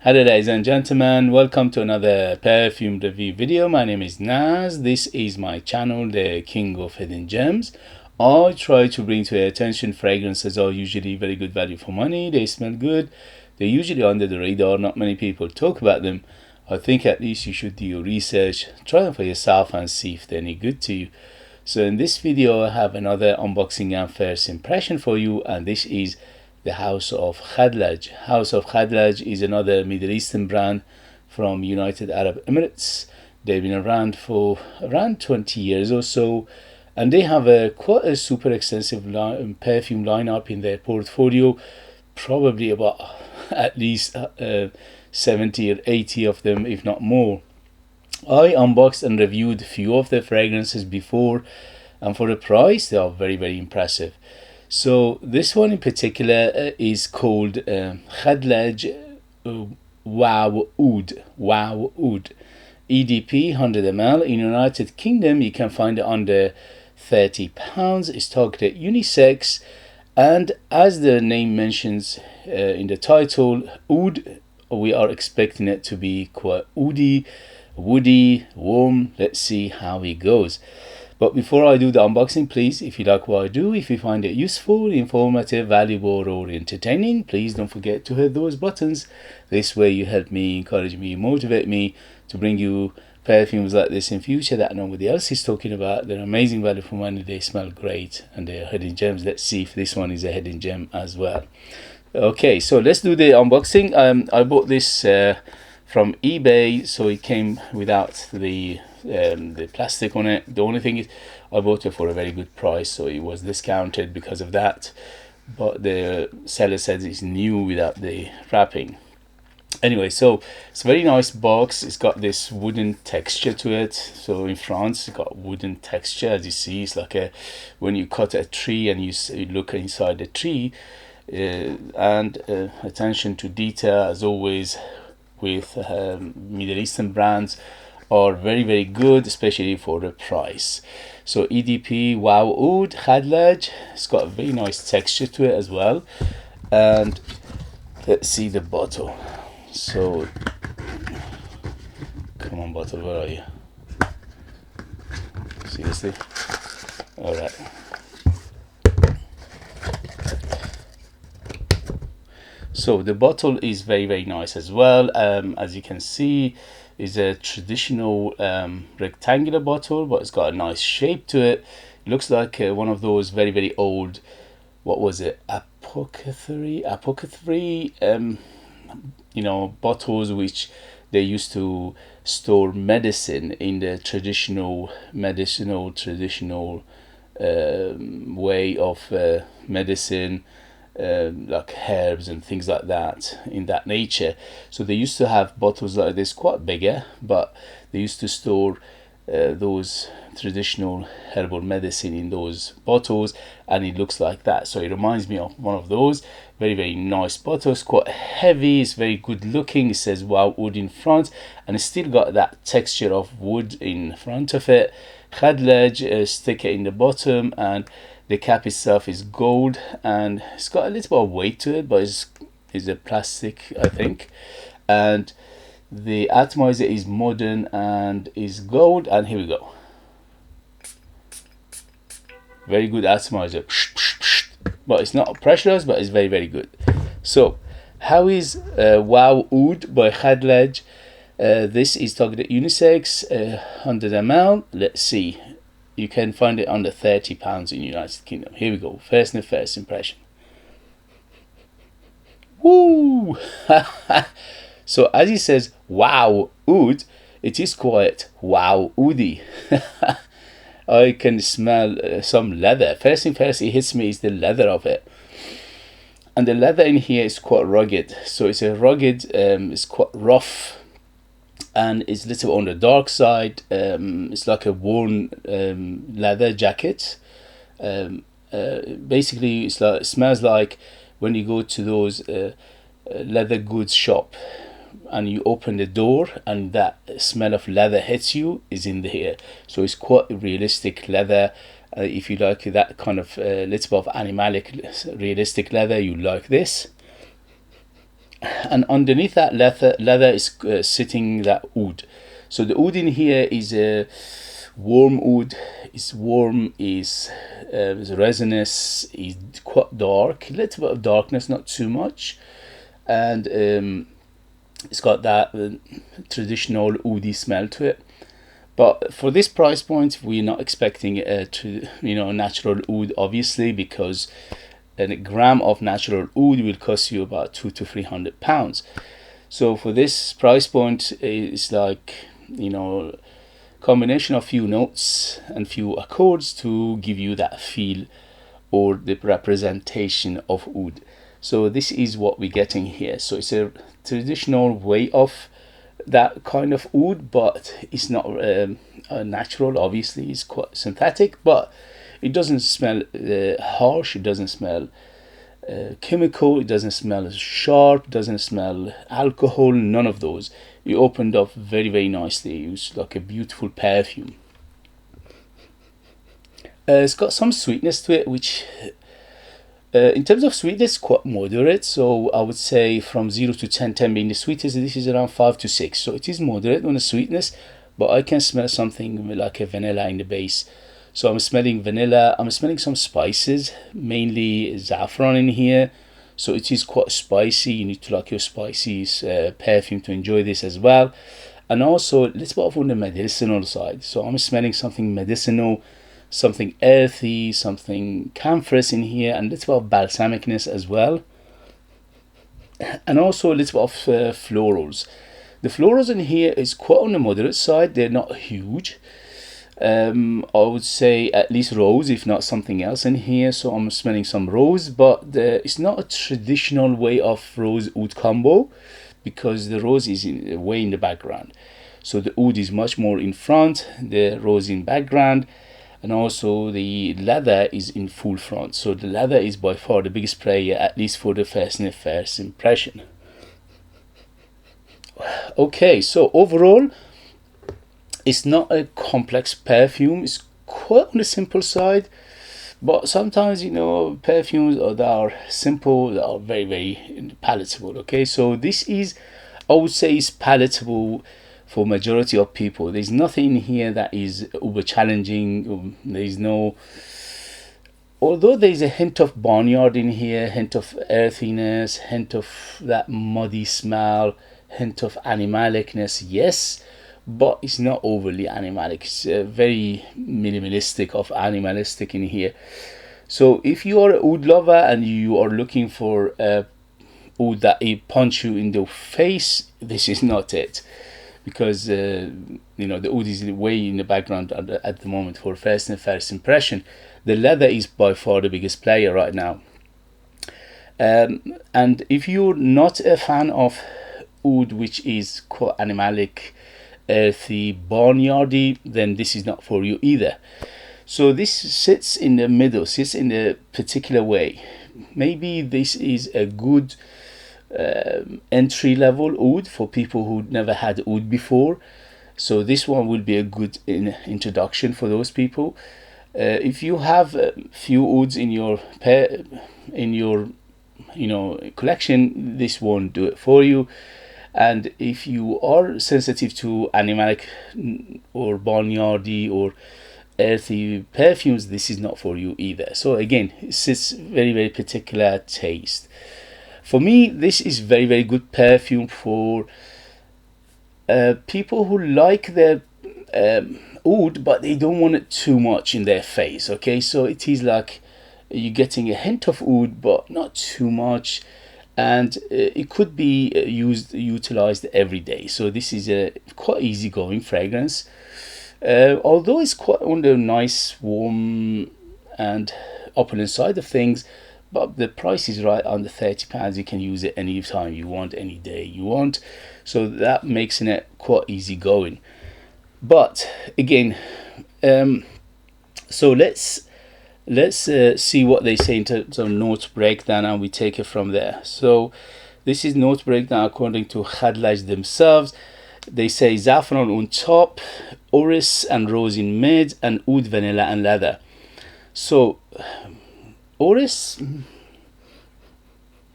Hello ladies and gentlemen, welcome to another perfume review video. My name is Naz. This is my channel, the King of Hidden Gems. I try to bring to your attention fragrances are usually very good value for money. They smell good. They're usually under the radar. Not many people talk about them. I think at least you should do your research, try them for yourself and see if they're any good to you. So in this video I have another unboxing and first impression for you, and this is the House of Khadlaj. House of Khadlaj is another Middle Eastern brand from United Arab Emirates. They've been around for around 20 years or so, and they have quite a super extensive perfume lineup in their portfolio, probably about at least 70 or 80 of them, if not more. I unboxed and reviewed a few of the fragrances before, and for the price they are very impressive. So this one in particular is called Khadlaj Wow Oud EDP 100ml. In United Kingdom you can find it under £30. It's targeted unisex, and as the name mentions in the title, Oud, we are expecting it to be quite oody, woody, warm. Let's see how it goes. But before I do the unboxing, please, if you like what I do, if you find it useful, informative, valuable or entertaining, please don't forget to hit those buttons. This way you help me, encourage me, motivate me to bring you perfumes like this in future that nobody else is talking about. They're amazing value for money, they smell great, and they're hidden gems. Let's see if this one is a hidden gem as well. Okay, so let's do the unboxing. I bought this from eBay, so it came without the plastic on it. The only thing is I bought it for a very good price, so it was discounted because of that, but the seller says it's new without the wrapping. Anyway, so it's a very nice box. It's got this wooden texture to it. So in France it's got wooden texture, as you see. It's like when you cut a tree and you look inside the tree. And attention to detail, as always with Middle Eastern brands, are very good, especially for the price. So EDP Wow Oud Khadlaj, it's got a very nice texture to it as well. And let's see the bottle. So come on bottle, where are you? Seriously? All right. So the bottle is very nice as well. As you can see, is a traditional rectangular bottle, but it's got a nice shape to it. It looks like one of those very old, what was it, apothecary you know, bottles which they used to store medicine in the traditional way of medicine, like herbs and things like that, in that nature. So they used to have bottles like this, quite bigger, but they used to store those traditional herbal medicine in those bottles, and it looks like that. So it reminds me of one of those. Very nice bottles, quite heavy. It's very good looking. It says Wow Oud in front, and it's still got that texture of wood in front of it. Khadlaj sticker in the bottom, and the cap itself is gold, and it's got a little bit of weight to it, but it's a plastic, I think. And the atomizer is modern and is gold, and here we go. Very good atomizer, but it's not pressurized, but it's very good. So how is Wow Oud by Khadlaj? This is targeted unisex, 100ml. Let's see. You can find it under £30 in United Kingdom. Here we go. First impression. Woo! So as it says Wow Oud, it is quite wow oody. I can smell some leather. First thing it hits me is the leather of it, and the leather in here is quite rugged. So it's a rugged, it's quite rough, and it's a little on the dark side. It's like a worn leather jacket. Basically it's like, it smells like when you go to those leather goods shop and you open the door and that smell of leather hits you, is in here. So it's quite realistic leather. If you like that kind of little bit of animalic realistic leather, you like this. and underneath that leather is sitting that oud. So the oud in here is a warm oud. It's warm, is resinous, is quite dark, a little bit of darkness, not too much, and it's got that traditional oudy smell to it. But for this price point, we're not expecting natural oud, obviously, because a gram of natural oud will cost you about £200 to £300. So for this price point, it's like, combination of few notes and few accords to give you that feel or the representation of oud. So this is what we're getting here. So it's a traditional way of that kind of oud, but it's not natural. Obviously, it's quite synthetic, but it doesn't smell harsh. It doesn't smell chemical. It doesn't smell sharp. It doesn't smell alcohol. None of those. It opened up very, very nicely. It's like a beautiful perfume. It's got some sweetness to it, which in terms of sweetness, quite moderate. So I would say from 0 to 10, 10 being the sweetest, this is around 5 to 6. So it is moderate on the sweetness, but I can smell something like a vanilla in the base. So I'm smelling vanilla. I'm smelling some spices, mainly saffron in here. So it is quite spicy. You need to like your spicy perfume to enjoy this as well. And also a little bit on the medicinal side. So I'm smelling something medicinal, something earthy, something camphorous in here, and a little bit of balsamicness as well. And also a little bit of florals. The florals in here is quite on the moderate side. They're not huge. I would say at least rose, if not something else in here. So I'm smelling some rose, but it's not a traditional way of rose oud combo, because the rose is way in the background. So the oud is much more in front, the rose in background, and also the leather is in full front. So the leather is by far the biggest player, at least for the first impression. Okay, so overall, it's not a complex perfume. It's quite on the simple side, but sometimes perfumes that are simple, that are very, very palatable. Okay, so this is, I would say, is palatable for majority of people. There's nothing in here that is uber challenging. There's no, although there's a hint of barnyard in here, hint of earthiness, hint of that muddy smell, hint of animalicness, yes, but it's not overly animalic. It's very minimalistic of animalistic in here. So if you are an oud lover and you are looking for oud that punch you in the face, this is not it, because the oud is way in the background at the moment for first impression. The leather is by far the biggest player right now, and if you're not a fan of oud which is quite animalic, earthy, barnyardy, then this is not for you either. So this sits in the middle, sits in a particular way. Maybe this is a good entry level oud for people who never had oud before. So this one will be a good introduction for those people. If you have a few ouds in your collection, this won't do it for you. And if you are sensitive to animalic or barnyardy or earthy perfumes, this is not for you either. So again, it's very, very particular taste. For me, this is very, very good perfume for people who like their oud, but they don't want it too much in their face. Okay, so it is like you're getting a hint of oud, but not too much. And it could be utilized every day. So this is a quite easygoing fragrance, although it's quite on the nice, warm and opulent side of things, but the price is right under £30. You can use it any time you want, any day you want, so that makes it quite easygoing. But again, so let's see what they say in terms of note breakdown, and we take it from there. So this is note breakdown according to Khadlaj themselves. They say saffron on top, orris and rose in mid, and oud, vanilla and leather. So orris,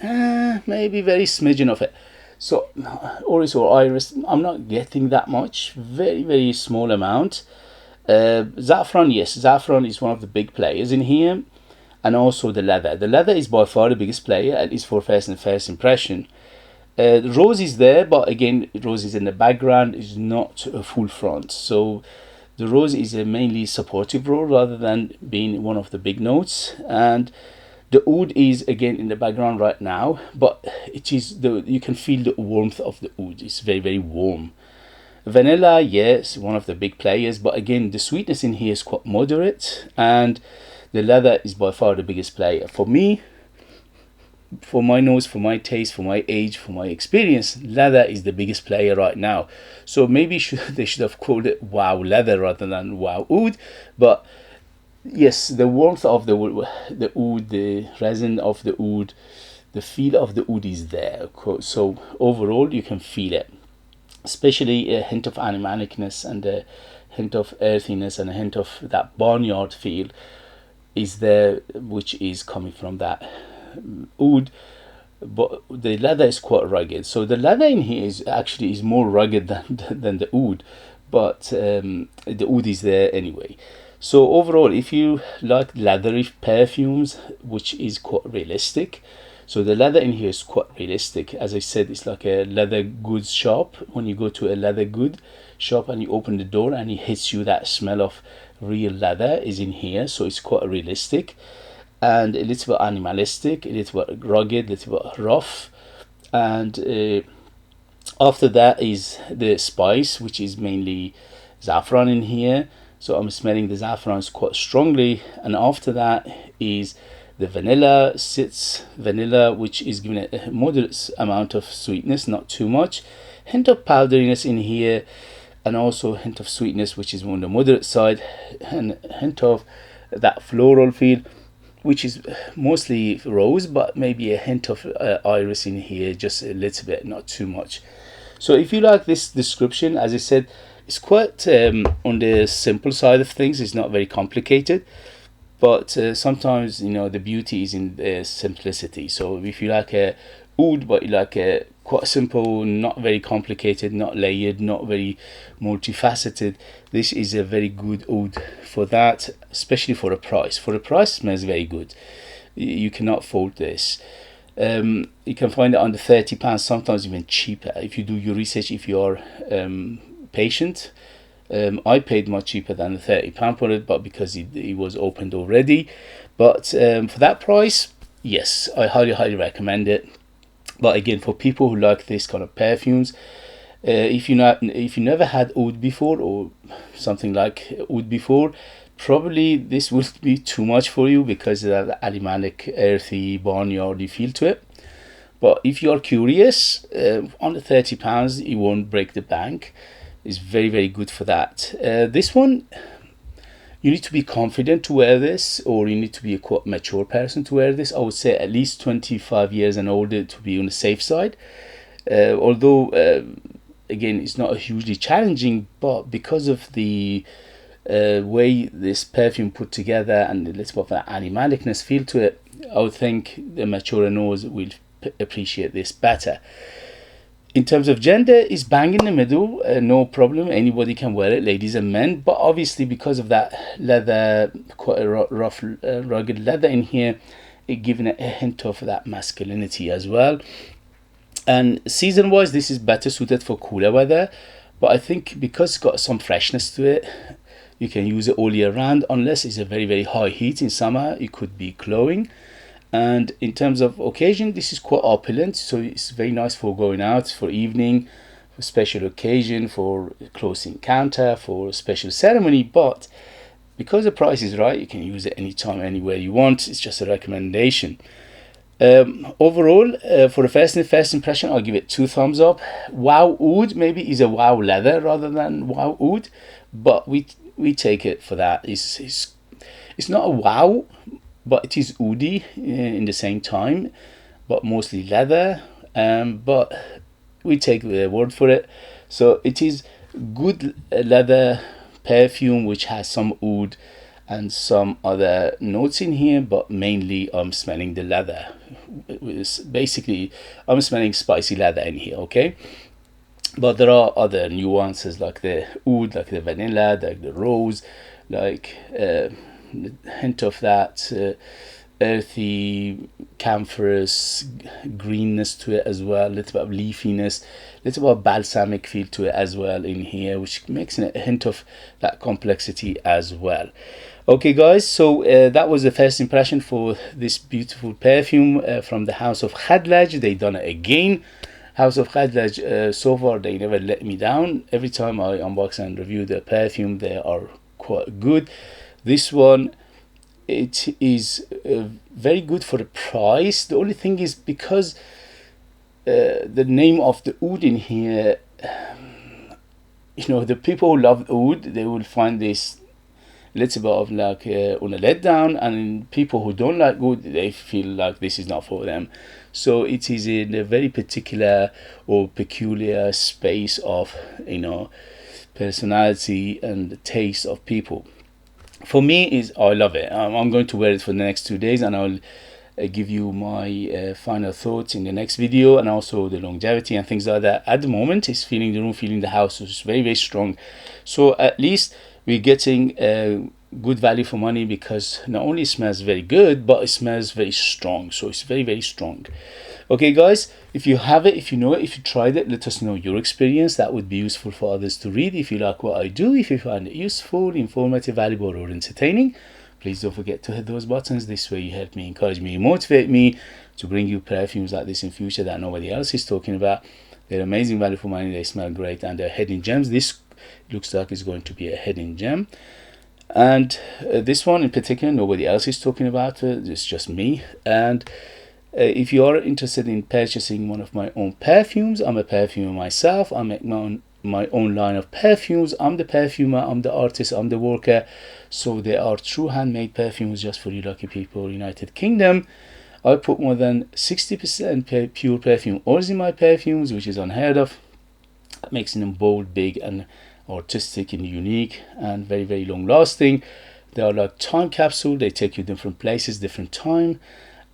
maybe very smidgen of it. So Oris or Iris, I'm not getting that much, very small amount. Saffron, yes, saffron is one of the big players in here, and also the leather. The leather is by far the biggest player, at least for first impression. The rose is there, but again, rose is in the background, is not a full front. So the rose is a mainly supportive role rather than being one of the big notes. And the oud is again in the background right now, but it is you can feel the warmth of the oud. It's very warm. Vanilla, yes, one of the big players, but again the sweetness in here is quite moderate, and the leather is by far the biggest player for me. For my nose, for my taste, for my age, for my experience, leather is the biggest player right now. So maybe they should have called it Wow Leather rather than Wow Oud. But yes, the warmth of the oud, the resin of the oud, the feel of the oud is there. So overall, you can feel it, especially a hint of animalicness and a hint of earthiness and a hint of that barnyard feel is there, which is coming from that oud. But the leather is quite rugged, so the leather in here is more rugged than the oud, but the oud is there anyway. So overall, if you like leathery perfumes, which is quite realistic, so the leather in here is quite realistic. As I said, it's like a leather goods shop. When you go to a leather good shop and you open the door and it hits you, that smell of real leather is in here. So it's quite realistic and a little bit animalistic, a little bit rugged, a little bit rough. And after that is the spice, which is mainly saffron in here. So I'm smelling the saffrons quite strongly. And after that is the vanilla, vanilla, which is giving a moderate amount of sweetness, not too much. Hint of powderiness in here, and also a hint of sweetness, which is on the moderate side, and a hint of that floral feel, which is mostly rose, but maybe a hint of iris in here, just a little bit, not too much. So if you like this description, as I said, it's quite on the simple side of things. It's not very complicated, but sometimes, you know, the beauty is in the simplicity. So if you like a oud, but you like a quite simple, not very complicated, not layered, not very multifaceted, this is a very good oud for that, especially for a price. For a price, it smells very good. You cannot fault this. You can find it under £30, sometimes even cheaper if you do your research, if you are patient. I paid much cheaper than the £30 for it, but because it was opened already. But for that price, yes, I highly recommend it. But again, for people who like this kind of perfumes, if you never had oud before or something like oud before, probably this will be too much for you because of the animalic, earthy, barnyardy feel to it. But if you are curious, under £30, it won't break the bank. Is very good for that. This one, you need to be confident to wear this, or you need to be a quite mature person to wear this. I would say at least 25 years and older to be on the safe side. Although again, it's not hugely challenging, but because of the way this perfume put together and a little bit of an animalicness feel to it, I would think the mature nose will appreciate this better. In terms of gender, is bang in the middle, no problem, anybody can wear it, ladies and men. But obviously because of that leather, quite a rough rugged leather in here, it giving it a hint of that masculinity as well. And season wise, this is better suited for cooler weather, but I think because it's got some freshness to it, you can use it all year round, unless it's a very high heat in summer. It could be glowing. And in terms of occasion, this is quite opulent, so it's very nice for going out, for evening, for special occasion, for close encounter, for special ceremony. But because the price is right, you can use it anytime, anywhere you want. It's just a recommendation. Overall, for the first impression, I'll give it 2 thumbs up. Wow Oud maybe is a wow leather rather than wow oud, but we take it for that. It's not a wow, but it is oudi in the same time, but mostly leather. But we take the word for it. So it is good leather perfume which has some oud and some other notes in here, but mainly I'm smelling the leather. Basically, I'm smelling spicy leather in here, okay? But there are other nuances like the oud, like the vanilla, like the rose, like a hint of that earthy, camphorous greenness to it as well, a little bit of leafiness, a little bit of balsamic feel to it as well in here, which makes a hint of that complexity as well. Okay guys, so that was the first impression for this beautiful perfume from the house of Khadlaj. They done it again. House of Khadlaj, so far they never let me down. Every time I unbox and review the perfume, they are quite good. This one, it is very good for the price. The only thing is, because the name of the oud in here, you know, the people who love oud, they will find this little bit of like on a letdown, and people who don't like oud, they feel like this is not for them. So it is in a very particular or peculiar space of, you know, personality and taste of people. For me, is I love it. I'm going to wear it for the next 2 days, and I'll give you my final thoughts in the next video, and also the longevity and things like that. At the moment, it's feeling the room, feeling the house, is very, very strong. So at least we're getting good value for money, because not only it smells very good, but it smells very strong. So it's very, very strong. Okay guys, if you have it, if you know it, if you tried it, let us know your experience. That would be useful for others to read. If you like what I do, if you find it useful, informative, valuable, or entertaining, please don't forget to hit those buttons. This way you help me, encourage me, motivate me to bring you perfumes like this in future that nobody else is talking about. They're amazing value for money, they smell great, and they're hidden gems. This looks like it's going to be a hidden gem. And this one in particular, nobody else is talking about it, it's just me. And if you are interested in purchasing one of my own perfumes, I'm a perfumer myself. I make my own line of perfumes. I'm the perfumer, I'm the artist, I'm the worker. So they are true handmade perfumes just for you lucky people, United Kingdom. I put more than 60% pure perfume oils in my perfumes, which is unheard of. That makes them bold, big, and artistic and unique, and very, very long lasting. They are like time capsule. They take you different places, different time,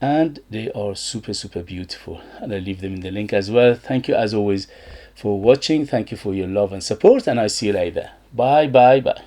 and they are super, super beautiful. And I'll leave them in the link as well. Thank you as always for watching. Thank you for your love and support, and I'll see you later. Bye, bye, bye.